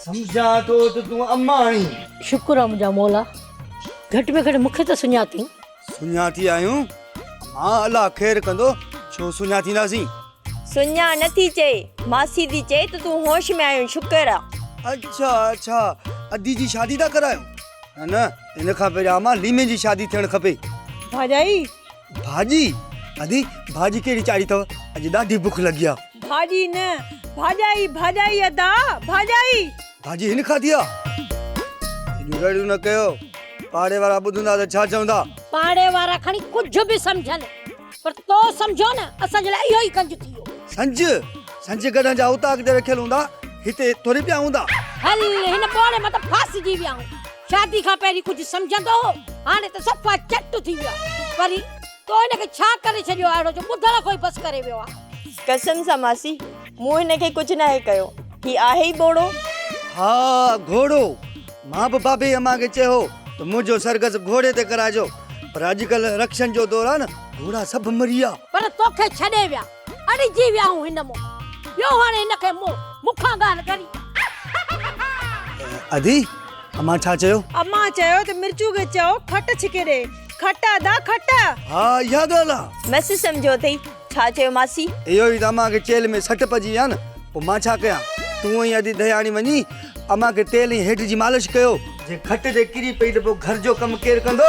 समझा तो तू अम्मा आई शुक्र आहे मुंहिंजा मौला घटि में घटि मूंखे त सुञाती सुञाती आयूं मां अल्लाह ख़ैर कंदो छो सुञातींदासीं सुञा नथी चए मासी थी चए त तूं होश में आयो शुक्र आहे। अच्छा अच्छा अदी जी शादी था करायो न न इन खां पहिरियां मां लीमे जी शादी थियण खपे। भाॼाई भाजी अदी भाजी कहिड़ी चाढ़ी अथव अॼु ॾाढी बुख लॻी आहे। भाॼी न भाॼाई भाॼाई अदा भाॼाई भाजी हिन खाधी आहे हेॾियूं रड़ियूं न कयो पाड़े वारा ॿुधंदा त छा चवंदा। पाड़े वारा खणी कुझु बि सम्झनि पर तो सम्झो न असांजे लाइ इहो ई कंज थी वियो। संज गॾनि जा उता अॻिते रखियल हूंदा हिते थोरी पिया हूंदा। हल हिन ॿोड़े मां त फासिजी विया आहियूं। शादी खां पहिरीं कुझु सम्झंदो हो हाणे त सफ़ा चट थी वियो वरी तो हिनखे छा करे छॾियो अहिड़ो जो ॿुधण कोई बस करे वियो आहे। कसम सां मासी मूं हिनखे कुझु न कयो ही आहे ई बोड़ो। हा घोड़ो मां बि बाबे अम्मा खे चयो त मुंहिंजो सरगस घोड़े ते कराइजो पर अॼुकल्ह रक्षण जो दौर आहे न घोड़ा सभु मरी विया। पर तोखे छॾे विया अड़िजी विया हूं हिन मूं ॿियो हाणे हिनखे मूंखां ॻाल्हि करी। अदी अम्मा छा चयो। अम्मा चयो त मिर्चू खे चयो खट छिके ॾे खट अदा खट। हा इहा ॻाल्हि आहे मस सम्झो अथई छा चयो मासी। इहो ई त अम्मा खे चेल में सट पइजी विया न पोइ मां छा कयां तूं ई अदी दयाणी वञी अम्मा खे तेल ई हेठि जी मालिश कयो जे खट ते किरी पई त पोइ घर जो कमु केरु कंदो।